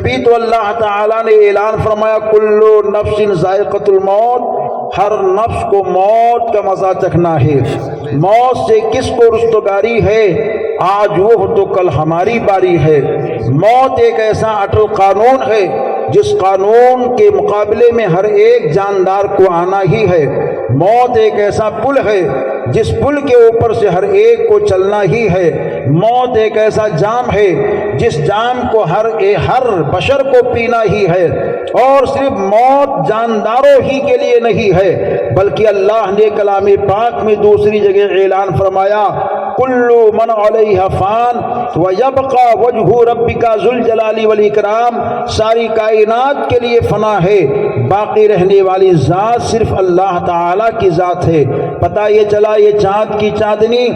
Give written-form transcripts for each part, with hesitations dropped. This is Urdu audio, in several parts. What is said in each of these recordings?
جبھی تو اللہ تعالیٰ نے اعلان فرمایا کلو نفس ذائقۃ الموت، ہر نفس کو موت کا مزہ چکھنا ہے۔ موت سے کس کو رستگاری ہے؟ آج وہ تو کل ہماری باری ہے۔ موت ایک ایسا اٹل قانون ہے جس قانون کے مقابلے میں ہر ایک جاندار کو آنا ہی ہے۔ موت ایک ایسا پل ہے جس پل کے اوپر سے ہر ایک کو چلنا ہی ہے۔ موت ایک ایسا جام ہے جس جام کو ہر بشر کو پینا ہی ہے۔ اور صرف موت جانداروں ہی کے لیے نہیں ہے، بلکہ اللہ نے کلام پاک میں دوسری جگہ اعلان فرمایا کلو من علیہا فان ویبقى وجہ ربک ذو الجلال والاکرام، ساری کائنات کے لیے فنا ہے، باقی رہنے والی ذات صرف اللہ تعالی کی ذات ہے۔ پتہ یہ چلا یہ چاند کی چاندنی،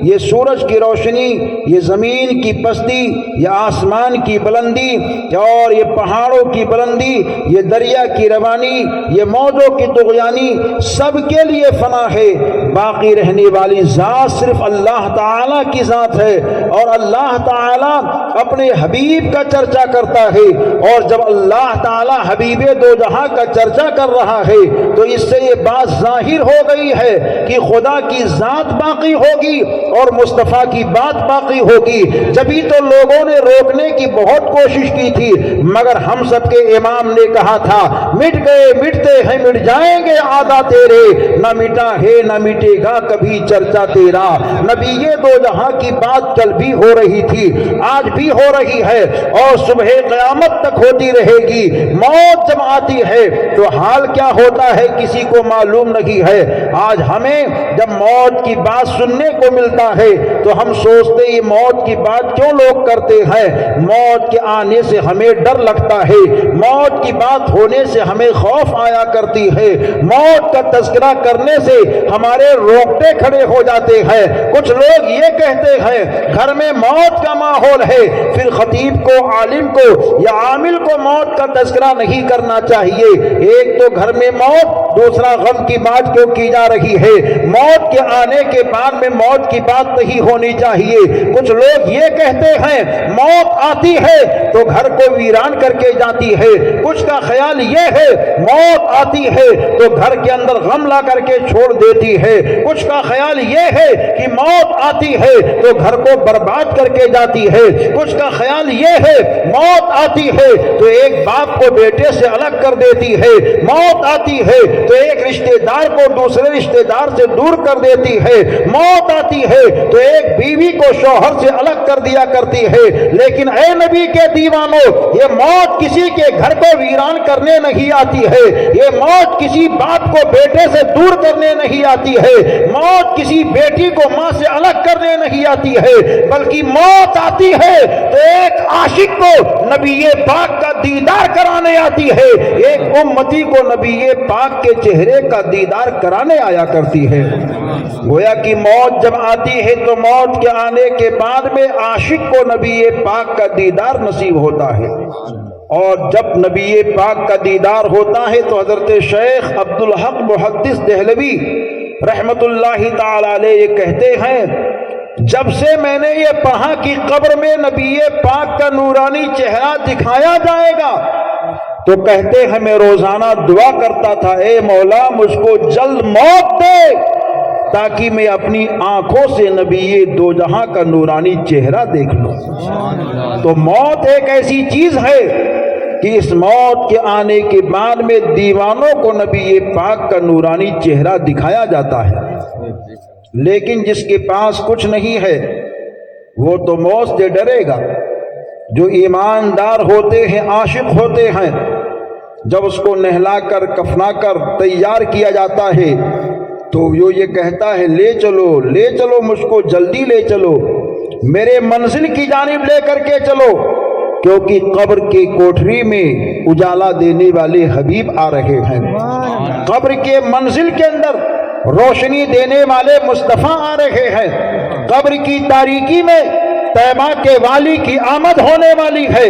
یہ سورج کی روشنی، یہ زمین کی پستی، یہ آسمان کی بلندی اور یہ پہاڑوں کی بلندی، یہ دریا کی روانی، یہ موجوں کی طغیانی، سب کے لیے فنا ہے، باقی رہنے والی ذات صرف اللہ تعالی کی ذات ہے۔ اور اللہ تعالی اپنے حبیب کا چرچا کرتا ہے، اور جب اللہ تعالی حبیب دو جہاں کا چرچا کر رہا ہے تو اس سے یہ بات ظاہر ہو گئی ہے کہ خدا کی ذات باقی ہوگی اور مصطفیٰ کی بات باقی ہوگی۔ جبھی تو لوگوں نے روکنے کی بہت کوشش کی تھی، مگر ہم سب کے امام نے کہا تھا مٹ گئے مٹتے ہیں مٹ جائیں گے آدھا تیرے، نہ مٹا ہے نہ مٹے گا کبھی چرچا تیرا۔ نبی یہ دو جہاں کی بات کل بھی ہو رہی تھی، آج بھی ہو رہی ہے، اور صبح قیامت تک ہوتی رہے گی۔ موت جب آتی ہے تو حال کیا ہوتا ہے کسی کو معلوم نہیں ہے۔ آج ہمیں جب موت کی بات سننے کو ملتا ہے تو ہم سوچتے یہ موت کی بات کیوں لوگ کرتے ہیں؟ موت کے آنے سے ہمیں ڈر لگتا ہے، موت کی بات ہونے سے ہمیں خوف آیا کرتی ہے، موت کا تذکرہ کرنے سے ہمارے روکٹے کھڑے ہو جاتے ہیں۔ کچھ لوگ یہ کہتے ہیں گھر میں موت کا ماحول ہے، پھر خطیب کو، عالم کو یا عامل کو موت کا تذکرہ نہیں کرنا چاہیے۔ ایک تو گھر میں موت، دوسرا غم کی بات کیوں کی جا رہی ہے؟ موت کے آنے کے بعد میں موت کی بات نہیں ہونی چاہیے۔ کچھ لوگ یہ کہتے ہیں موت آتی ہے تو گھر کو ویران کر کے جاتی ہے، کچھ کا خیال یہ ہے موت آتی ہے تو گھر کے اندر غم لا کر کے چھوڑ دیتی ہے، کچھ کا خیال یہ ہے کہ موت آتی ہے تو گھر کو برباد کر کے جاتی ہے، کچھ کا خیال یہ ہے موت آتی ہے تو ایک باپ کو بیٹے سے الگ کر دیتی ہے، موت آتی ہے تو ایک رشتہ دار کو دوسرے رشتہ دار سے دور کر دیتی ہے، موت آتی ہے تو ایک بیوی کو شوہر سے الگ کر دیا کرتی ہے۔ لیکن اے نبی کے دیوانوں، یہ موت کسی کے گھر کو ویران کرنے نہیں آتی ہے، یہ موت کسی باپ کو بیٹے سے دور کرنے نہیں آتی ہے، موت کسی بیٹی کو ماں سے الگ کرنے نہیں آتی ہے، بلکہ موت آتی ہے تو ایک عاشق کو نبی پاک کا دیدار کرانے آتی ہے، ایک امتی کو نبی پاک کے چہرے کا دیدار کرانے آیا کرتی ہے۔ گویا کہ موت جب آتی ہے تو موت کے آنے کے بعد میں عاشق کو نبی پاک کا دیدار نصیب ہوتا ہے، اور جب نبی پاک کا دیدار ہوتا ہے تو حضرت شیخ عبدالحق محدث دہلوی رحمت اللہ تعالی علیہ یہ کہتے ہیں جب سے میں نے یہ پڑھا کہ قبر میں نبی پاک کا نورانی چہرہ دکھایا جائے گا تو کہتے ہیں میں روزانہ دعا کرتا تھا اے مولا مجھ کو جلد موت دے تاکہ میں اپنی آنکھوں سے نبی دو جہاں کا نورانی چہرہ دیکھ لوں۔ تو موت ایک ایسی چیز ہے کہ اس موت کے آنے کے بعد میں دیوانوں کو نبی پاک کا نورانی چہرہ دکھایا جاتا ہے، لیکن جس کے پاس کچھ نہیں ہے وہ تو موت سے ڈرے گا۔ جو ایماندار ہوتے ہیں، عاشق ہوتے ہیں، جب اس کو نہلا کر کفنا کر تیار کیا جاتا ہے تو وہ یہ کہتا ہے لے چلو مجھ کو جلدی لے چلو، میرے منزل کی جانب لے کر کے چلو، کیونکہ قبر کی کوٹھری میں اجالا دینے والے حبیب آ رہے ہیں، قبر کے منزل کے اندر روشنی دینے والے مصطفیٰ آ رہے ہیں، قبر کی تاریکی میں طیبہ کے والی کی آمد ہونے والی ہے،